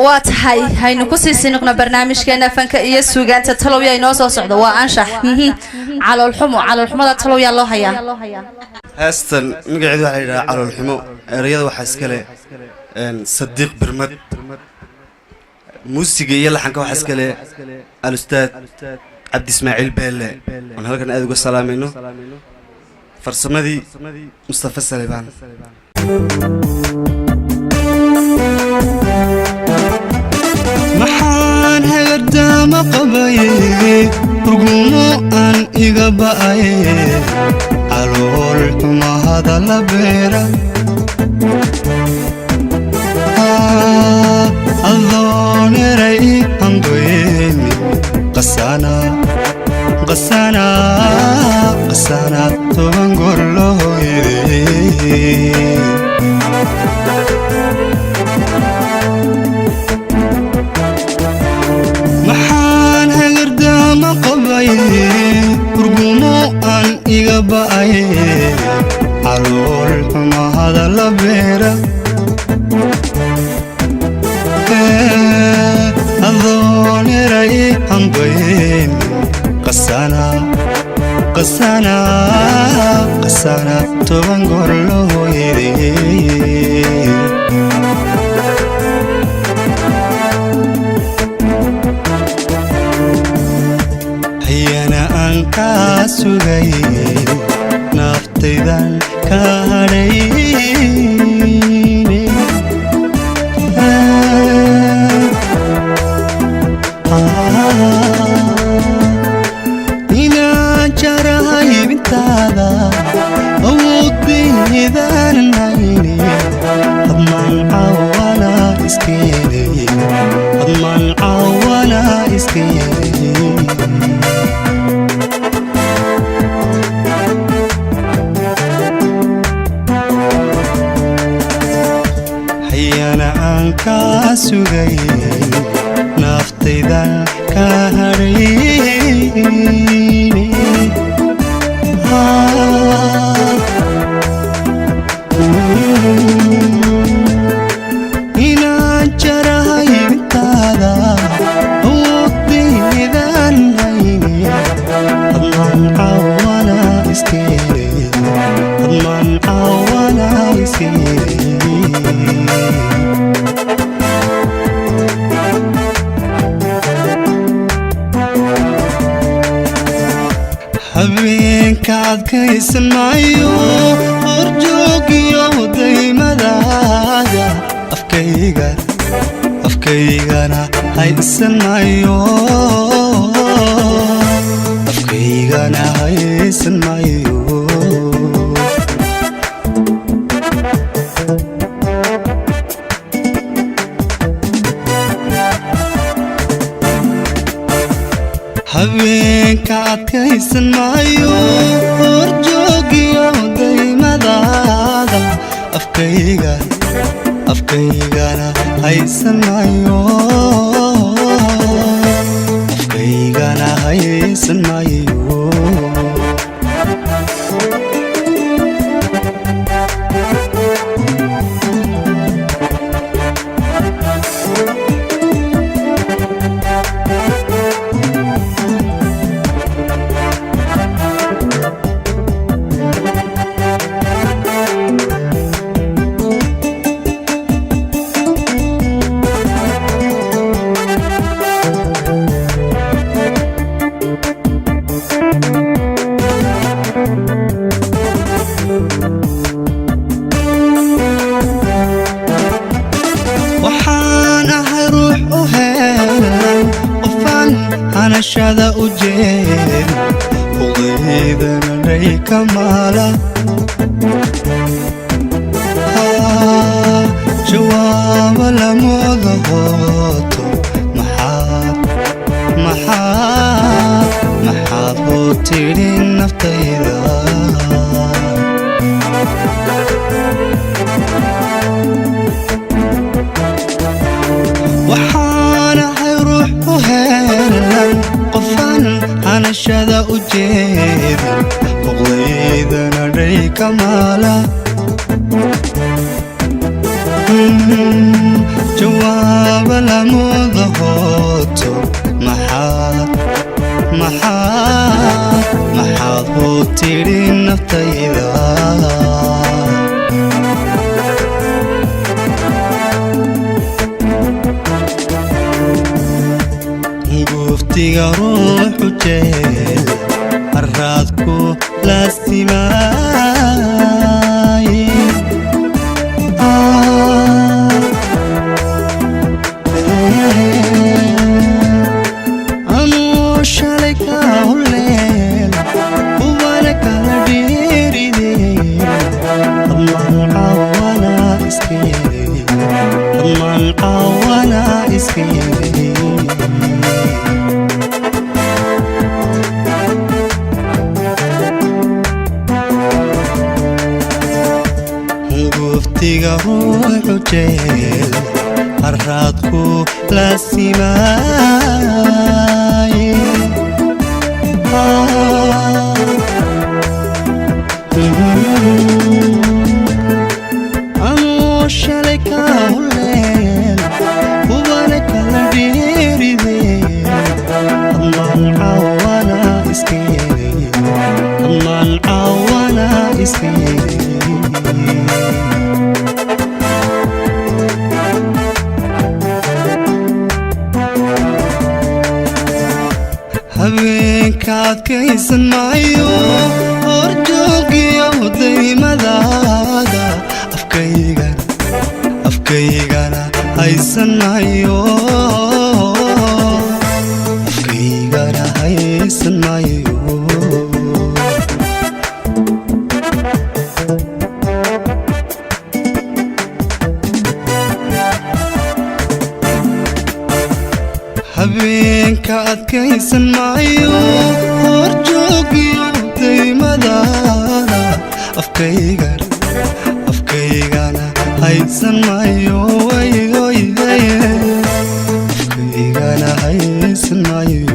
واتحي هاي نكسي سنقنا برنامج كنا فنك إيه سوقان تطلو يا ناس وصعد وأنشح على الحمو تطلو يا الله هيا هاستن مقعد على الحمو رياض وحسكله صديق برمد موسيقى يلا حنكو حسكله الأستاذ عبد إسماعيل بيلة أنا هلا كان أدعو السلام منه فرسمدي مصطفى السليبان محان هيدا مقبي رقمو أن إقبأي عالول ما هذا لبيرا الظون رأي أنقويني قسانا تبنقر له يدي محان هيدا مقبي رقمو أن إقبأي عالول ما هذا لبيرا الظون رأي أنقويني قسانا تبنقر له يدي هيانا أنكا سوغي نفتيدان كهريني هذا أودي إذا نعيني أضمن عوانا إسكيني حيانا أنكا سوغي نفتيدا كهريني habeenkaad kaysan maayo horjoogiyo daymadaada afkaygana haysan maayo habeenkaad kaysan maayo horjoogiyo daymadaada afkaygana haysan maayo anashada ujeed uqeydana lay kamala jawaab la moodooto maxaad oo tiri naftayda waxaana ruux u helan qofan anashada ujeed uqeydana lay kamala jawaab lamuda hooto maxaad hoo tidhi naftayda guftiga ruuxu jeel haraadku laasimaay anuu shalay ka huleel ubana kala dhiirideen dhammaan cawana iskeedey guftiga ruuxu jeel haraadku laasimaay anuu shalay ka huleel ubana kala dhiirideen dhammaan cawana iskeedey habeenka adkaysan maayo horjoogiyo daymadaada afkaygana haysan maayo habeenka adkaysan maayo horjoogiyo daymadaada afkaygana haysan maayo afkaygana haysan maayo